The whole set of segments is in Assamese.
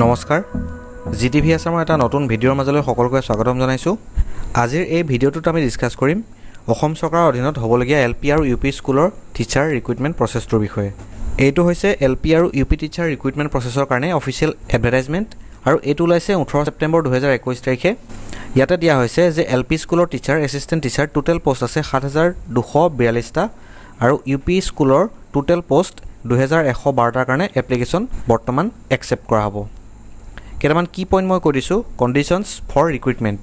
নমস্কাৰ gtvassam এটা নতুন ভিডিঅ'ৰ মাজলৈ সকলোকে স্বাগতম জনাইছো। আজিৰ এই ভিডিঅ'টোত আমি ডিসকাস কৰিম অসম চৰকাৰৰ অধীনত হ'বলগীয়া এলপি আৰু ইউপি স্কুলৰ টিচাৰ ৰিক্ৰুটমেণ্ট প্ৰচেছটোৰ বিষয়ে। এইটো হৈছে এলপি আৰু ইউপি টিচাৰ ৰিক্ৰুটমেণ্ট প্ৰচেছৰ কাৰণে অফিচিয়েল এডভাৰটাইজমেণ্ট আৰু এইটো ওলাইছে 18 ছেপ্টেম্বৰ 2021 তাৰিখে। ইয়াতে দিয়া হৈছে যে এলপি স্কুলৰ teacher assistant teacher total post আছে 7242টা আৰু ইউপি স্কুলৰ টোটেল পোষ্ট 2112টাৰ কাৰণে এপ্লিকেশ্যন বৰ্তমান একচেপ্ট কৰা হ'ব। কেইটামান কি পইণ্ট মই কৈ দিছোঁ। Conditions for recruitment.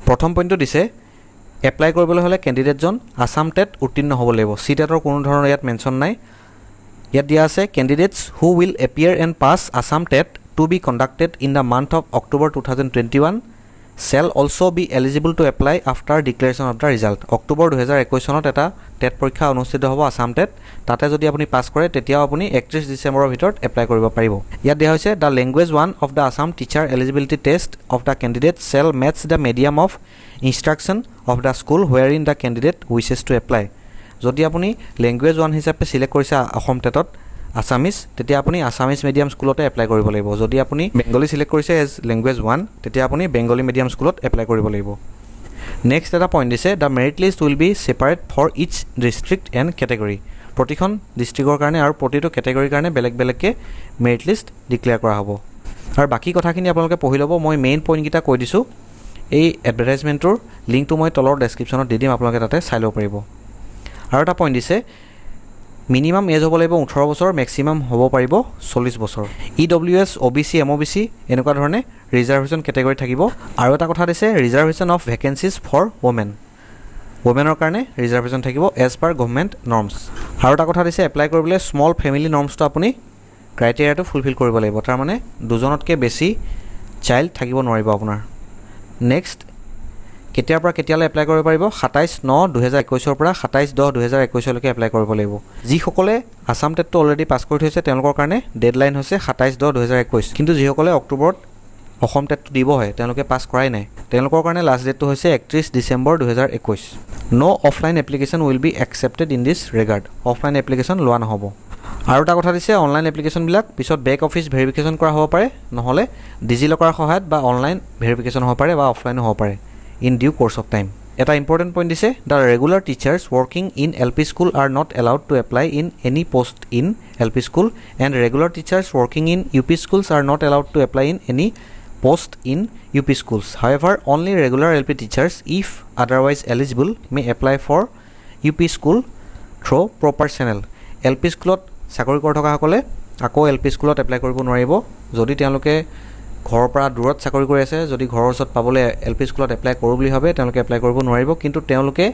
প্ৰথম পইণ্টটো দিছে এপ্লাই কৰিবলৈ হ'লে কেণ্ডিডেটজন আছাম টেট উত্তীৰ্ণ হ'ব লাগিব। চি টেটৰ কোনো ধৰণৰ ইয়াত মেনশ্যন নাই। ইয়াত দিয়া আছে candidates who will appear and pass Assam TET to be conducted in the month of October 2021 shall also be eligible to apply after declaration of the result। October 2021 চনত এটা টেট পৰীক্ষা অনুষ্ঠিত হ'ব আছাম টেট। তাতে যদি আপুনি পাছ কৰে তেতিয়াও আপুনি 31 ডিচেম্বৰৰ ভিতৰত এপ্লাই কৰিব পাৰিব। ইয়াত দিয়া হৈছে the language 1 of the Assam teacher eligibility test of the candidate shall match the medium of instruction of the school where in the candidate wishes to apply. যদি আপুনি লেংগুৱেজ 1 হিচাপে চিলেক্ট কৰিছে অসম টেটত আছামিজ, তেতিয়া আপুনি আছামিজ মিডিয়াম স্কুলতে এপ্লাই কৰিব লাগিব। যদি আপুনি বেংগলী চিলেক্ট কৰিছে এজ লেংগুৱেজ 1 তেতিয়া আপুনি বেংগলী মিডিয়াম স্কুলত এপ্লাই কৰিব লাগিব। নেক্সট এটা পইণ্ট দিছে the merit list will be separate for each district and category. প্ৰতিখন ডিষ্ট্ৰিক্টৰ কাৰণে আৰু প্ৰতিটো কেটেগৰীৰ কাৰণে বেলেগ বেলেগকৈ মেৰিট লিষ্ট ডিক্লেয়াৰ কৰা হ'ব। আৰু বাকী কথাখিনি আপোনালোকে পঢ়ি ল'ব। মই মেইন পইণ্টকেইটা কৈ দিছোঁ। এই এডভাৰটাইজমেণ্টটোৰ লিংকটো মই তলৰ ডেছক্ৰিপশ্যনত দি দিম, আপোনালোকে তাতে চাই ল'ব পাৰিব। আৰু এটা পইণ্ট দিছে মিনিমাম এজ হ'ব লাগিব 18 বছৰ, মেক্সিমাম হ'ব পাৰিব 40 বছৰ। EWS, OBC, MOBC এনেকুৱা ধৰণে ৰিজাৰ্ভেশ্যন কেটেগৰী থাকিব। আৰু এটা কথা দিছে reservation of vacancies for women. ওমেনৰ কাৰণে ৰিজাৰ্ভেশ্যন থাকিব এজ পাৰ গভৰ্ণমেণ্ট নৰ্মছ। আৰু এটা কথা দিছে এপ্লাই কৰিবলৈ স্মল ফেমিলি নৰ্মছটো আপুনি ক্ৰাইটেৰিয়াটো ফুলফিল কৰিব লাগিব। তাৰমানে দুজনতকৈ বেছি চাইল্ড থাকিব নোৱাৰিব আপোনাৰ। নেক্সট কেতিয়াৰ পৰা কেতিয়ালৈ এপ্লাই কৰিব পাৰিব? 27/9/2021 পৰা 27/10/2021 এপ্লাই কৰিব লাগিব। যিসকলে আছাম টেটটো অলৰেডি পাছ কৰি থৈছে তেওঁলোকৰ কাৰণে ডেডলাইন হৈছে 27/10/2021। কিন্তু যিসকলে অক্টোবৰত অসম টেটটো দিবহে, তেওঁলোকে পাছ কৰাই নাই, তেওঁলোকৰ কাৰণে লাষ্ট ডেটটো হৈছে 31 ডিচেম্বৰ 2021। No' offline application will be accepted in this regard. Offline application লোৱা নহ'ব। আৰু এটা কথা দিছে অনলাইন এপ্লিকেশ্যনবিলাক পিছত বেক অফিচ ভেৰিফিকেশ্যন কৰা হ'ব পাৰে, নহ'লে ডিজিলকাৰৰ সহায়ত বা অনলাইন ভেৰিফিকেশ্যন হ'ব পাৰে বা অফলাইনো হ'ব পাৰে in due course of time। এটা ইম্পৰ্টেণ্ট পইণ্ট দিছে the regular teachers working in LP school are not allowed two apply in any post in LP school and regular teachers working in UP schools are not allowed two apply in any post in UP schools। However, only regular LP teachers, if otherwise eligible, may apply for UP school through proper channel। LP স্কুলত চাকৰি কৰি থকাসকলে আকৌ LP স্কুলত এপ্লাই কৰিব নোৱাৰিব। যদি তেওঁলোকে ঘৰৰ পৰা দূৰত চাকৰি কৰি আছে, যদি ঘৰৰ ওচৰত পাবলৈ LP স্কুলত এপ্লাই কৰোঁ বুলি ভাবে তেওঁলোকে এপ্লাই কৰিব নোৱাৰিব। কিন্তু তেওঁলোকে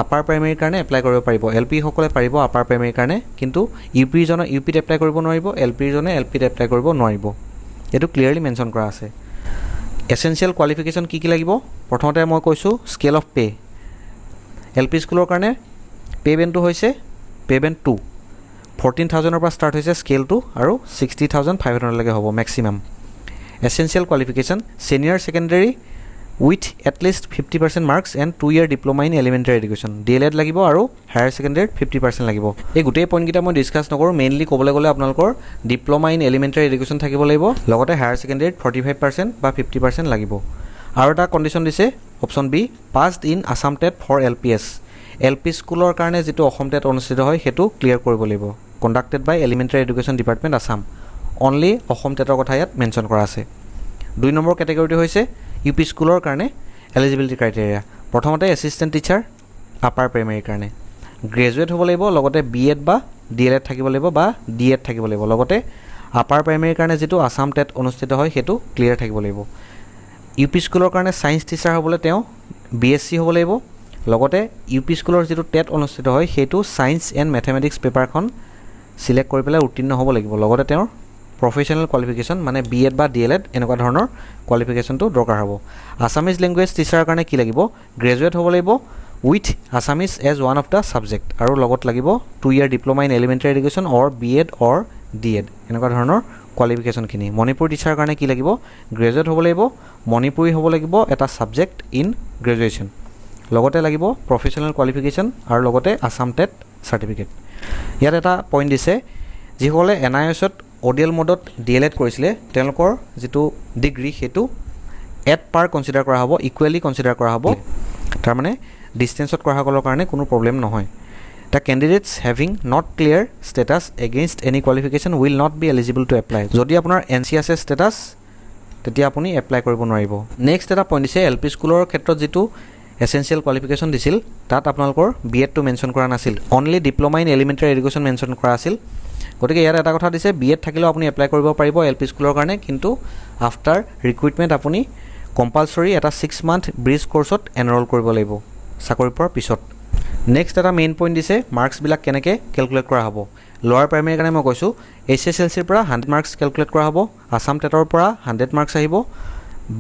আপাৰ প্ৰাইমেৰীৰ কাৰণে এপ্লাই কৰিব পাৰিব। LP সকলে পাৰিব আপাৰ প্ৰাইমেৰীৰ কাৰণে, কিন্তু ইউপিজনে UPত এপ্লাই কৰিব নোৱাৰিব, LPজনে LPত এপ্লাই কৰিব নোৱাৰিব। এইটো ক্লিয়াৰলি মেনশ্যন কৰা আছে। এছেঞ্চিয়েল কোৱালিফিকেশ্যন কি কি লাগিব? প্ৰথমতে মই কৈছোঁ স্কেল অফ পে। LP স্কুলৰ কাৰণে পে বেণ্ডটো হৈছে পে বেণ্ড 2। 14,000ৰ পৰা ষ্টাৰ্ট হৈছে স্কেলটো আৰু 60,500লৈকে হ'ব maximum. Essential qualification senior secondary with at least 50% marks and 2 year diploma in elementary education. DLED লাগিব আৰু হায়াৰ ছেকেণ্ডেৰীত 50% লাগিব। এই গোটেই পইণ্টকেইটা মই ডিছকাছ নকৰোঁ। মেইনলি ক'বলৈ গ'লে আপোনালোকৰ ডিপ্ল'মা ইন এলিমেণ্টাৰী এডুকেশ্যন থাকিব লাগিব, লগতে হায়াৰ ছেকেণ্ডেৰীত 45% বা 50% লাগিব। আৰু এটা কণ্ডিশ্যন দিছে option be passed in Assam TET for LPS। LP স্কুলৰ কাৰণে যিটো অসম টেট অনুষ্ঠিত হয় সেইটো ক্লিয়াৰ কৰিব লাগিব। Conducted by elementary education department Assam. Only Assam টেটৰ কথা ইয়াত মেনশ্যন কৰা আছে। 2 নম্বৰ কেটেগৰীটো হৈছে UP স্কুলৰ কাৰণে এলিজিবিলিটি ক্ৰাইটেৰিয়া। প্ৰথমতে এছিষ্টেণ্ট টিচাৰ আপাৰ প্ৰাইমেৰীৰ কাৰণে গ্ৰেজুৱেট হ'ব লাগিব, লগতে BEd বা DLED থাকিব লাগিব বা DED থাকিব লাগিব। লগতে আপাৰ প্ৰাইমেৰীৰ কাৰণে যিটো আছাম টেট অনুষ্ঠিত হয় সেইটো ক্লিয়াৰ থাকিব লাগিব। UP স্কুলৰ কাৰণে ছায়েন্স টিচাৰ হ'বলৈ তেওঁ BSc হ'ব লাগিব। লগতে UP স্কুলৰ যিটো টেট অনুষ্ঠিত হয় সেইটো ছায়েন্স এণ্ড মেথমেটিক্স পেপাৰখন চিলেক্ট কৰি পেলাই উত্তীৰ্ণ হ'ব লাগিব। লগতে তেওঁৰ প্ৰফেশ্যনেল কোৱালিফিকেশ্যন মানে BEd বা DLED এনেকুৱা ধৰণৰ কোৱালিফিকেশ্যনটো দৰকাৰ হ'ব। আছামিজ লেংগুৱেজ টিচাৰৰ কাৰণে কি লাগিব? গ্ৰেজুৱেট হ'ব লাগিব with Assamese as one of the subject, আৰু লগত লাগিব 2 year diploma in elementary education or BEd or DED এনেকুৱা ধৰণৰ কোৱালিফিকেশ্যনখিনি। মণিপুৰী টিচাৰৰ কাৰণে কি লাগিব? গ্ৰেজুৱেট হ'ব লাগিব, মণিপুৰী হ'ব লাগিব এটা ছাবজেক্ট ইন গ্ৰেজুৱেশ্যন, লগতে লাগিব প্ৰফেশ্যনেল কোৱালিফিকেশ্যন আৰু লগতে আছাম টেট চাৰ্টিফিকেট। ইয়াত এটা পইণ্ট দিছে যিসকলে NIOSত ODL মোডত DLED কৰিছিলে তেওঁলোকৰ যেটো ডিগ্ৰী হেতু এট পাৰ কনসিডাৰ কৰা হ'ব ইকুৱেলি কনসিডাৰ কৰা হ'ব তাৰ মানে ডিসটেন্সত কৰা সকলৰ কাৰণে কোনো প্ৰবলেম নহয় The candidates having not clear status against any qualification will not be eligible to apply. যদি আপোনাৰ NC আছে status তেতিয়া আপুনি এপ্লাই কৰিব নোৱাৰিব নেক্সট এটা পইণ্ট দিছে LP স্কুলৰ ক্ষেত্ৰত যেটো এসেনশিয়াল কোৱালিফিকেশন দিছিল তাত আপোনালোকৰ B.Ed টো মেনশন কৰা নাছিল only diploma in elementary education mention কৰা আছিল গতিকে ইয়াত এটা কথা দিছে B.Ed থাকিলেও আপুনি এপ্লাই কৰিব পাৰিব LP স্কুলৰ কাৰণে কিন্তু আফটাৰ ৰিক্ৰুটমেন্ট আপুনি কম্পালসৰি এটা 6 মান্থ ব্ৰিজ কোৰ্সত এনৰোল কৰিব লাগিব চাকৰি পোৱাৰ পিছত নেক্সট এটা মেইন পইণ্ট দিছে মাৰ্কস বিলাক কেনেকৈ ক্যালকুলেট কৰা হ'ব লোৱাৰ প্ৰাইমেৰী কাৰণে মই কৈছো HSLC ৰ পৰা 100 মাৰ্কস ক্যালকুলেট কৰা হ'ব আসাম টেটৰ পৰা 100 মাৰ্কস আহিব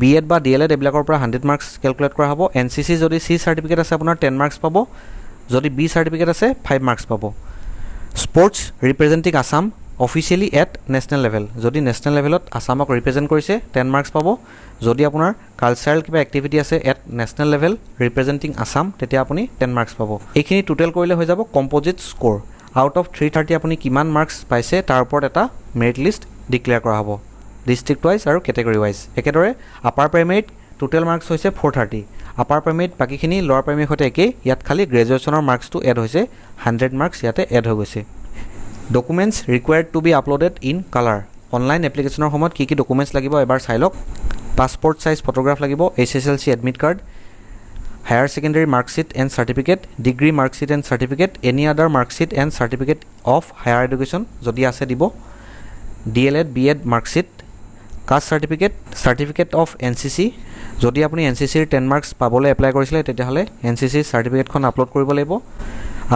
B.Ed বা DLED এবিলাকৰ পৰা 100 মাৰ্কস ক্যালকুলেট কৰা হ'ব NCC যদি C সাৰ্টিফিকেট আছে আপোনাৰ 10 মাৰ্কস পাব যদি B সাৰ্টিফিকেট আছে 5 মাৰ্কস পাব sports representing Assam officially at national level যদি নেশনাল লেভেলত আসামক ৰিপ্ৰেজেন্ট কৰিছে 10 মাৰ্কস পাব যদি আপোনাৰ কালচাৰাল কিবা এক্টিভিটি আছে এট নেশনাল লেভেল ৰিপ্ৰেজেন্টিং আসাম তেতিয়া আপুনি 10 মাৰ্কস পাব এইখিনি টোটাল কৰিলে হৈ যাব কম্পোজিট স্কোৰ আউট অফ 330 আপুনি কিমান মাৰ্কস পাইছে তাৰ ওপৰত এটা মেৰিট লিষ্ট ডিক্লেয়াৰ কৰা হ'ব ডিস্ট্ৰিক্ট ওয়াইজ আৰু ক্যাটাগৰি ওয়াইজ একেদৰে আপাৰ প্ৰাইমেৰীত টোটাল মাৰ্কস হৈছে 430 আপাৰ প্ৰাইমেৰীত বাকিখিনি লোৱাৰ প্ৰাইমেৰীৰ সৈতে একেই ইয়াত খালি গ্ৰেজুৱেচনৰ মাৰ্কসটো এড হৈছে 100 মাৰ্কস ইয়াতে এড হৈ গৈছে documents required to be uploaded in colour online এপ্লিকেশনৰ সময়ত কি ডকুমেন্টস লাগিব এবাৰ চাই লওক পাসপোৰ্ট সাইজ ফটোগ্ৰাফ লাগিব HSLC admit card higher secondary marksheet and certificate degree marksheet and certificate any other marksheet and certificate of higher education যদি আছে দিব DLED B.Ed marksheet caste certificate certificate of NCC যদি আপুনি NCC ৰ 10 মাৰ্কস পাবলৈ এপ্লাই কৰিছিলে তেতিয়াহলে NCC সাৰ্টিফিকেটখন আপলোড কৰিব লাগিব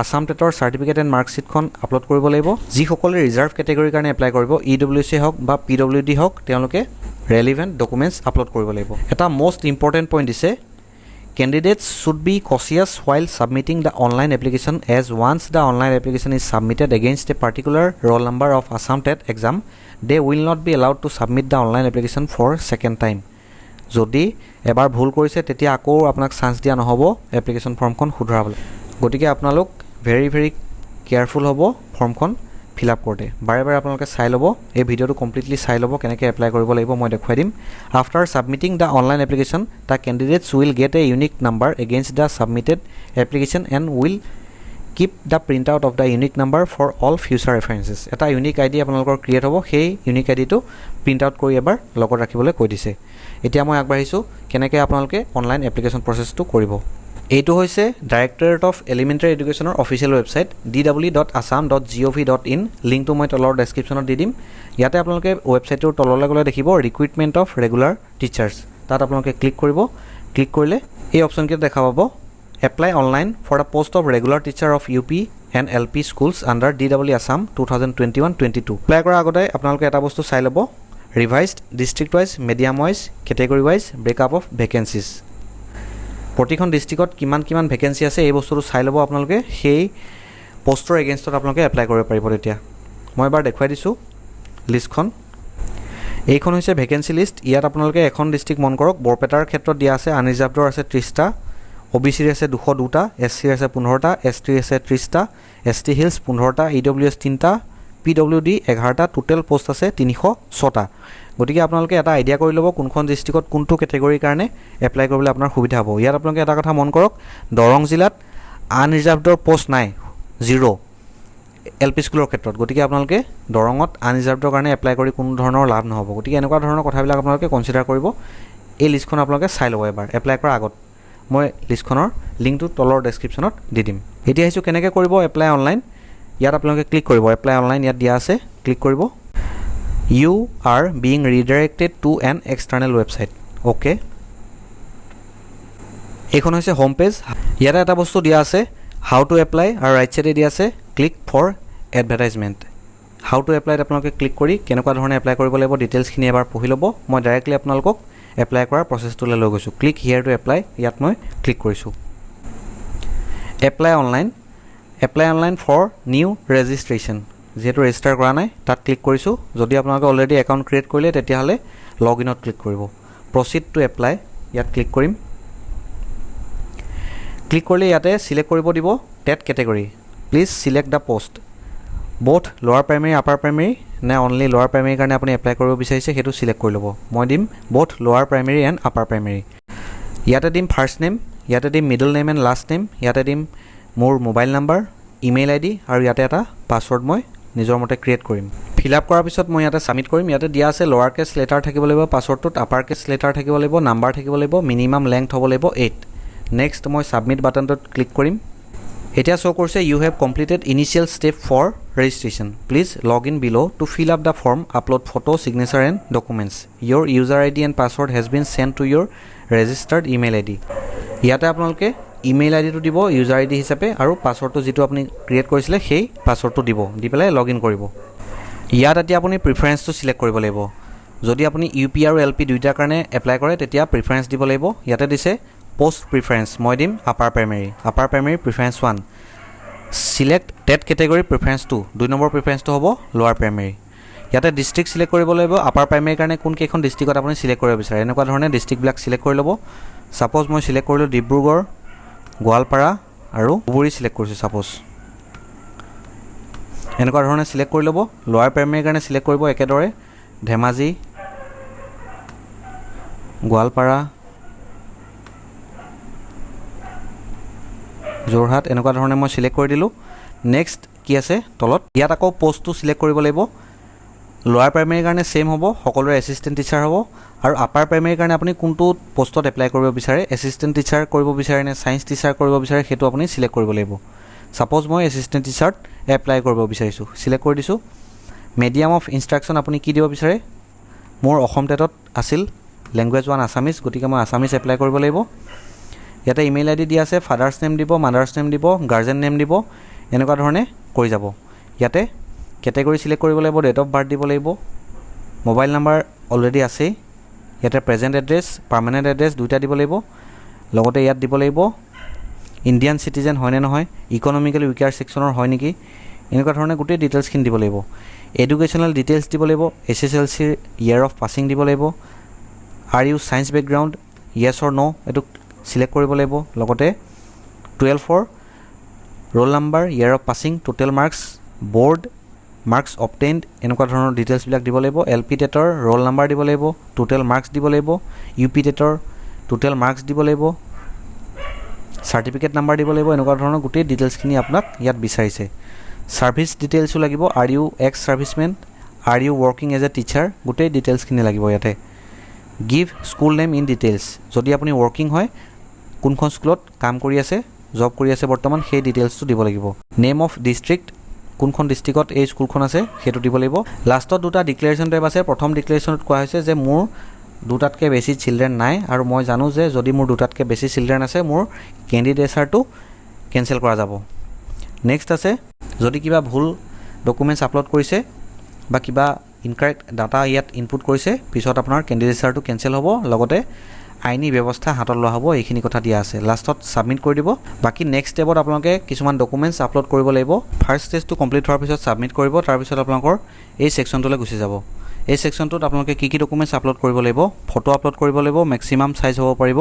আসাম টেটৰ সাৰ্টিফিকেট এণ্ড মাৰ্কশিটখন আপলোড কৰিব লাগিব যি সকলে ৰিজাৰ্ভ ক্যাটাগৰিৰ কাৰণে এপ্লাই কৰিব EWC হওক বা PWD হওক তেওঁলোকে ৰেলেভেন্ট ডকুমেন্টস আপলোড কৰিব লাগিব এটা মোস্ট ইম্পৰ্টেন্ট পইণ্ট দিছে candidates should be cautious while submitting the online application as once the online application is submitted against a particular roll number of Assam TET exam they will not be allowed to submit the online application for second time যদি এবাৰ ভুল কৰিছে তেতিয়া আকৌ আপোনাক চান্স দিয়া নহব এপ্লিকেশন ফৰ্মখন শুধৰাবলৈ গতিকে আপোনালোক ভেৰি কেয়াৰফুল হ'ব ফৰ্মখন ফিল আপ কৰোঁতে বাৰে বাৰে আপোনালোকে চাই ল'ব এই ভিডিঅ'টো কমপ্লিটলি চাই ল'ব কেনেকৈ এপ্লাই কৰিব লাগিব মই দেখুৱাই দিম after submitting the online application the candidates will get a unique number against the submitted application and will keep the print out of the unique number for all future references এটা ইউনিক আইডি আপোনালোকৰ ক্ৰিয়েট হ'ব সেই ইউনিক আইডিটো প্ৰিণ্ট আউট কৰি এবাৰ লগত ৰাখিবলৈ কৈ দিছে এতিয়া মই আগবাঢ়িছোঁ কেনেকৈ আপোনালোকে অনলাইন এপ্লিকেশন প্ৰচেছটো কৰিব এইটো হৈছে ডাইৰেক্টৰেট অফ এলিমেন্টাৰী এডুকেশ্যনৰ অফিচিয়েল ৱেবছাইট www.assam.gov.in লিংকটো মই তলৰ ডেসক্ৰিপচনত দি দিম ইয়াতে আপোনালোকে ৱেবছাইটৰ তললৈ গলে দেখিব ৰিক্ৰুটমেন্ট অফ ৰেগুলাৰ টিচাৰ্ছ তাত আপোনালোকে ক্লিক কৰিব ক্লিক কৰিলে এই অপচনকেইটা দেখা পাব apply online for the post of regular teacher of UP and LP schools under DEE Assam 2021-22 apply কৰাৰ আগতে আপোনালোকে এটা বস্তু চাই ল'ব revised district wise medium wise category wise breakup of vacancies প্ৰতিখন ডিস্ট্ৰিক্টত কিমান ভেকেন্সি আছে এই বস্তুটো চাই ল'ব আপোনালোকে সেই পোষ্টৰ এগেইনষ্টত আপোনালোকে এপ্লাই কৰিব পাৰিব তেতিয়া মই এবাৰ দেখুৱাই দিছো লিষ্টখন এইখন হৈছে ভেকেন্সি লিষ্ট ইয়াত আপোনালোকে এখন ডিস্ট্ৰিক্ট মন কৰক বৰপেটাৰ ক্ষেত্ৰত দিয়া আছে আনৰিজাৰ্ভডৰ আছে 30টা OBC ৰ আছে 202টা SC ৰ আছে 15টা ST ৰ আছে 30টা ST হিলছ 15টা EWS 3টা PWD 11টা টোটাল পোষ্ট আছে 306টা গতিকে আপোনালোকে এটা আইডিয়া কৰি ল'ব কোনখন ডিস্ট্ৰিক্টত কোনটো ক্যাটাগৰিৰ কাৰণে এপ্লাই কৰিবলৈ আপোনাৰ সুবিধা হ'ব ইয়াত আপোনালোকে এটা কথা মন কৰক দৰং জিলাত আনৰিজাৰ্ভডৰ পোষ্ট নাই 0 LP স্কুলৰ ক্ষেত্ৰত গতিকে আপোনালোকে দৰঙত আনৰিজাৰ্ভডৰ কাৰণে এপ্লাই কৰি কোনো ধৰণৰ লাভ নহব গতিকে এনেকুৱা ধৰণৰ কথাবিলাক আপোনালোকে কনসিডাৰ কৰিব এই লিষ্টখন আপোনালোকে চাই ল'ব এবাৰ এপ্লাই কৰাৰ আগত মই লিষ্টখনৰ লিংকটো তলৰ ডেসক্ৰিপচনত দি দিম এতিয়া আহিছো কেনেকৈ কৰিব এপ্লাই অনলাইন ইয়াত আপোনালোকে ক্লিক কৰিব এপ্লাই অনলাইন ইয়াত দিয়া আছে ক্লিক কৰিব you are being redirected to an external website okay এইখন হৈছে হোম পেজ ইয়াতে এটা বস্তু দিয়া আছে how to apply আৰু ৰাইট সাইডে দিয়া আছে click for advertisement how to apply আপোনালোকে ক্লিক কৰি কেনেকুৱা ধৰণে এপ্লাই কৰিব লাগিব ডিটেইলছ খিনি এবাৰ পঢ়ি ল'ব মই ডাইৰেক্টলি আপোনালোকক এপ্লাই কৰাৰ প্ৰচেছটোলৈ লৈ গৈছো ক্লিক here to apply ইয়াত মই ক্লিক কৰিছো apply online for new registration যেহেতু ৰেজিষ্টাৰ কৰা নাই তাত ক্লিক কৰিছো যদি আপোনালোকে অলৰেডি একাউণ্ট ক্ৰিয়েট কৰিলে তেতিয়াহলে লগইনত ক্লিক কৰিব প্ৰসিড টু এপ্লাই ইয়াত ক্লিক কৰিম ক্লিক কৰিলে ইয়াতে সিলেক্ট কৰিব দিব TET category please select the post both lower primary upper primary নে অনলি লোৱাৰ প্ৰাইমেৰীৰ কাৰণে আপুনি এপ্লাই কৰিব বিচাৰিছে সেইটো চিলেক্ট কৰি ল'ব মই দিম both লোৱাৰ প্ৰাইমেৰী এণ্ড আপাৰ প্ৰাইমেৰী ইয়াতে দিম ফাৰ্ষ্ট নেম ইয়াতে দিম middle name and last name ইয়াতে দিম মোৰ মোবাইল নাম্বাৰ ইমেইল আইডি আৰু ইয়াতে এটা পাছৱৰ্ড মই নিজৰ মতে ক্ৰিয়েট কৰিম ফিল আপ কৰাৰ পিছত মই ইয়াতে ছাবমিট কৰিম ইয়াতে দিয়া আছে লোৱাৰ কেছ লেটাৰ থাকিব লাগিব পাছৱৰ্ডটোত আপাৰ কেছ লেটাৰ থাকিব লাগিব নাম্বাৰ থাকিব লাগিব মিনিমাম লেংথ হ'ব লাগিব 8 নেক্সট মই ছাবমিট বাটনটোত ক্লিক কৰিম এতিয়া শ্ব' কৰিছে you have completed initial step for registration please log in below' to fill up the form upload photo signature and documents your user I D and password has been sent to your registered email I D ইয়াতে আপোনালোকে ইমেইল আই ডিটো দিব ইউজাৰ আই ডি হিচাপে আৰু পাছৱৰ্ডটো যিটো আপুনি ক্ৰিয়েট কৰিছিলে সেই পাছৱৰ্ডটো দিব দি পেলাই লগ ইন কৰিব ইয়াত এতিয়া আপুনি প্ৰিফাৰেঞ্চটো চিলেক্ট কৰিব লাগিব যদি আপুনি ইউ পি আৰু এল পি দুইটাৰ কাৰণে এপ্লাই কৰে তেতিয়া প্ৰিফাৰেঞ্চ দিব লাগিব ইয়াতে দিছে পোষ্ট প্ৰিফাৰেঞ্চ মই দিম upper primary preference 1 select TET category preference 2 2 নম্বৰ প্ৰিফাৰেঞ্চটো হ'ব লোৱাৰ প্ৰাইমেৰী ইয়াতে ডিষ্ট্ৰিক্ট চিলেক্ট কৰিব লাগিব আপাৰ প্ৰাইমেৰীৰ কাৰণে কোনকেইখন ডিষ্ট্ৰিক্টত আপুনি চিলেক্ট কৰিব বিচাৰে এনেকুৱা ধৰণে ডিষ্ট্ৰিক্টবিলাক চিলেক্ট কৰি ল'ব ছাপ'জ মই চিলেক্ট কৰিলোঁ ডিব্ৰুগড় গোৱালপাৰা আৰু ধুবুৰী চিলেক্ট কৰিছোঁ ছাপ'জ এনেকুৱা ধৰণে চিলেক্ট কৰি ল'ব লোৱাৰ প্ৰাইমেৰীৰ কাৰণে চিলেক্ট কৰিব একেদৰে ধেমাজি গোৱালপাৰা যোৰহাট এনেকুৱা ধৰণে মই চিলেক্ট কৰি দিলোঁ নেক্সট কি আছে তলত ইয়াত আকৌ পোষ্টটো চিলেক্ট কৰিব লাগিব লোৱাৰ প্ৰাইমেৰীৰ কাৰণে ছেইম হ'ব সকলোৰে এছিষ্টেণ্ট টিচাৰ হ'ব আৰু আপাৰ প্ৰাইমেৰীৰ কাৰণে আপুনি কোনটো পোষ্টত এপ্লাই কৰিব বিচাৰে এছিষ্টেণ্ট টিচাৰ কৰিব বিচাৰে নে ছায়েন্স টিচাৰ কৰিব বিচাৰে সেইটো আপুনি চিলেক্ট কৰিব লাগিব ছাপ'জ মই এছিষ্টেণ্ট টিচাৰত এপ্লাই কৰিব বিচাৰিছোঁ চিলেক্ট কৰি দিছোঁ মিডিয়াম অফ ইনষ্ট্ৰাকশ্যন আপুনি কি দিব বিচাৰে মোৰ অসম টেটত আছিল লেংগুৱেজ 1 আছামিজ গতিকে মই আছামিজ এপ্লাই কৰিব লাগিব ইয়াতে ইমেইল আই ডি দিয়া আছে ফাদাৰ্ছ নেম দিব মাদাৰ্ছ নেম দিব গাৰ্জেন নেম দিব এনেকুৱা ধৰণে কৰি যাব ইয়াতে কেটেগৰী চিলেক্ট কৰিব লাগিব ডেট অফ বাৰ্থ দিব লাগিব মোবাইল নাম্বাৰ অলৰেডি আছেই ইয়াতে প্ৰেজেণ্ট এড্ৰেছ পাৰ্মানেণ্ট এড্ৰেছ দুইটা দিব লাগিব লগতে ইয়াত দিব লাগিব ইণ্ডিয়ান চিটিজেন হয়নে নহয় ইকনমিকেলি উইকাৰ ছেকশ্যনৰ হয় নেকি এনেকুৱা ধৰণে গোটেই ডিটেইলছখিনি দিব লাগিব এডুকেশ্যনেল ডিটেইলছ দিব লাগিব SSLCৰ ইয়েৰ অফ পাছিং দিব লাগিব are you science background yes or no' এইটো চিলেক্ট কৰিব লাগিব লগতে 12ৰ roll number year of passing total marks board marks obtained এনেকুৱা ধৰণৰ ডিটেইলছবিলাক দিব লাগিব এল পি টেটৰ ৰোল নাম্বাৰ দিব লাগিব টোটেল মাৰ্কছ দিব লাগিব ইউ পি টেটৰ টোটেল মাৰ্কছ দিব লাগিব চাৰ্টিফিকেট নাম্বাৰ দিব লাগিব এনেকুৱা ধৰণৰ গোটেই ডিটেইলছখিনি আপোনাক ইয়াত বিচাৰিছে ছাৰ্ভিচ ডিটেইলছো লাগিব are you ex servicemen are you working as a teacher গোটেই ডিটেইলছখিনি লাগিব ইয়াতে give school name in details যদি আপুনি ৱৰ্কিং হয় কোনখন স্কুলত কাম কৰি আছে জব কৰি আছে বৰ্তমান সেই ডিটেইলছটো দিব লাগিব নেম অফ ডিষ্ট্ৰিক্ট কোনখন ডিষ্ট্ৰিক্টত এই স্কুলখন আছে সেইটো দিব লাগিব লাষ্টত দুটা ডিক্লেৰেশ্যন টাইপ আছে প্ৰথম ডিক্লেৰেশ্যনত কোৱা হৈছে যে মোৰ দুটাতকৈ বেছি চিলড্ৰেন নাই আৰু মই জানো যে যদি মোৰ দুটাতকৈ বেছি চিলড্ৰেন আছে মোৰ কেণ্ডিডেচাৰটো কেঞ্চেল কৰা যাব নেক্সট আছে যদি কিবা ভুল ডকুমেণ্টছ আপলোড কৰিছে বা কিবা ইনকাৰেক্ট ডাটা ইয়াত ইনপুট কৰিছে পিছত আপোনাৰ কেণ্ডিডেচাৰটো কেঞ্চেল হ'ব লগতে আইনী ব্যৱস্থা হাতত লোৱা হ'ব এইখিনি কথা দিয়া আছে লাষ্টত ছাবমিট কৰি দিব বাকী নেক্সট ষ্টেপত আপোনালোকে কিছুমান ডকুমেণ্টছ আপলোড কৰিব লাগিব ফাৰ্ষ্ট ষ্টেজটো কমপ্লিট হোৱাৰ পিছত ছাবমিট কৰিব তাৰপিছত আপোনালোকৰ এই ছেকশ্যনটোলৈ গুচি যাব এই ছেকশ্যনটোত আপোনালোকে কি ডকুমেণ্টছ আপলোড কৰিব লাগিব ফটো আপলোড কৰিব লাগিব মেক্সিমাম চাইজ হ'ব পাৰিব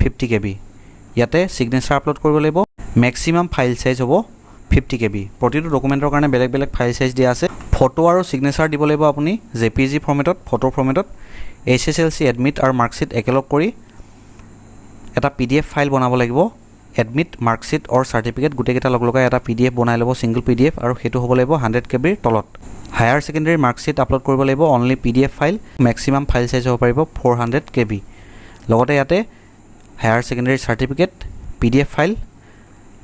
50 KB ইয়াতে ছিগনেচাৰ আপলোড কৰিব লাগিব মেক্সিমাম ফাইল চাইজ হ'ব 50 KB প্ৰতিটো ডকুমেণ্টৰ কাৰণে বেলেগ বেলেগ ফাইল চাইজ দিয়া আছে ফটো আৰু ছিগনেচাৰ দিব লাগিব আপুনি JPG ফৰ্মেটত ফটো ফৰ্মেটত SSLC এডমিট আৰু মাৰ্কশ্বিট একেলগ কৰি এটা PDF ফাইল বনাব লাগিব এডমিট মাৰ্কশ্বিট অৰ চাৰ্টিফিকেট গোটেইকেইটা লগ লগাই এটা PDF বনাই ল'ব ছিংগল PDF আৰু সেইটো হ'ব লাগিব 100 KB ৰ তলত হায়াৰ ছেকেণ্ডেৰী মাৰ্কশ্বিট আপলোড কৰিব লাগিব only PDF file maximum file size হ'ব পাৰিব 400 KB লগতে ইয়াতে higher secondary certificate PDF file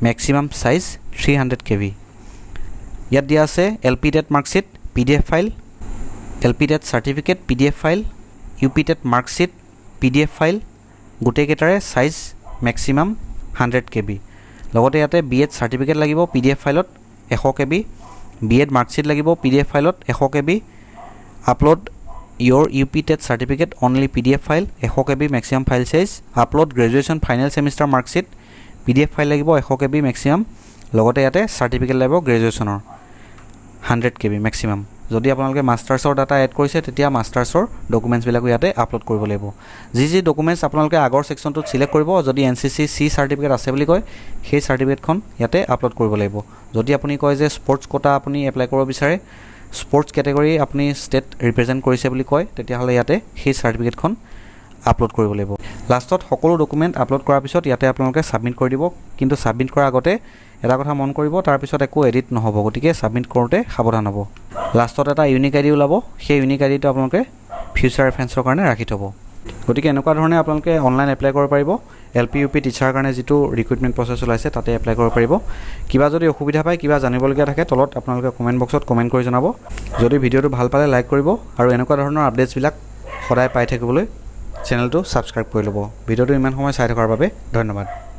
maximum size 300 KB ইয়াত দিয়া আছে LP TET marksheet PDF file LP TET certificate PDF file UP TET marksheet PDF file গোটেইকেইটাৰে চাইজ মেক্সিমাম 100 KB লগতে ইয়াতে BEd চাৰ্টিফিকেট লাগিব PDF ফাইলত 100 KB BEd মাৰ্কশ্বিট লাগিব PDF ফাইলত 100 KB upload your UP TET certificate only PDF file 100 KB maximum file size upload graduation final semester marksheet PDF file লাগিব 100 KB মেক্সিমাম লগতে ইয়াতে চাৰ্টিফিকেট লাগিব গ্ৰেজুৱেশ্যনৰ 100 KB মেক্সিমাম যদি আপোনালোকে মাষ্টাৰ্ছৰ ডাটা এড কৰিছে তেতিয়া মাষ্টাৰ্ছৰ ডকুমেণ্টছবিলাকো ইয়াতে আপলোড কৰিব লাগিব যি ডকুমেণ্টছ আপোনালোকে আগৰ ছেকশ্যনটোত চিলেক্ট কৰিব যদি NCC C চাৰ্টিফিকেট আছে বুলি কয় সেই চাৰ্টিফিকেটখন ইয়াতে আপলোড কৰিব লাগিব যদি আপুনি কয় যে স্পৰ্টছ কোটা আপুনি এপ্লাই কৰিব বিচাৰে স্পৰ্টছ কেটেগৰী আপুনি ষ্টেট ৰিপ্ৰেজেণ্ট কৰিছে বুলি কয় তেতিয়াহ'লে ইয়াতে সেই চাৰ্টিফিকেটখন আপলোড কৰিব লাগিব লাষ্টত সকলো ডকুমেণ্ট আপলোড কৰাৰ পিছত ইয়াতে আপোনালোকে ছাবমিট কৰি দিব কিন্তু ছাবমিট কৰাৰ আগতে এটা কথা মন কৰিব তাৰপিছত একো এডিট নহ'ব গতিকে ছাবমিট কৰোঁতে সাৱধান হ'ব লাষ্টত এটা ইউনিক আইডি ওলাব সেই ইউনিক আইডিটো আপোনালোকে ফিউচাৰ ৰেফাৰেঞ্চৰ কাৰণে ৰাখি থ'ব গতিকে এনেকুৱা ধৰণে আপোনালোকে অনলাইন এপ্লাই কৰিব পাৰিব LP UP টিচাৰৰ কাৰণে যিটো ৰিক্ৰুটমেণ্ট প্ৰচেছ ওলাইছে তাতে এপ্লাই কৰিব পাৰিব কিবা যদি অসুবিধা পায় কিবা জানিবলগীয়া থাকে তলত আপোনালোকে কমেণ্ট বক্সত কমেণ্ট কৰি জনাব যদি ভিডিঅ'টো ভাল পালে লাইক কৰিব আৰু এনেকুৱা ধৰণৰ আপডেটছবিলাক সদায় পাই থাকিবলৈ চেনেলটো ছাবস্ক্ৰাইব কৰি ল'ব ভিডিঅ'টো ইমান সময় চাই থকাৰ বাবে ধন্যবাদ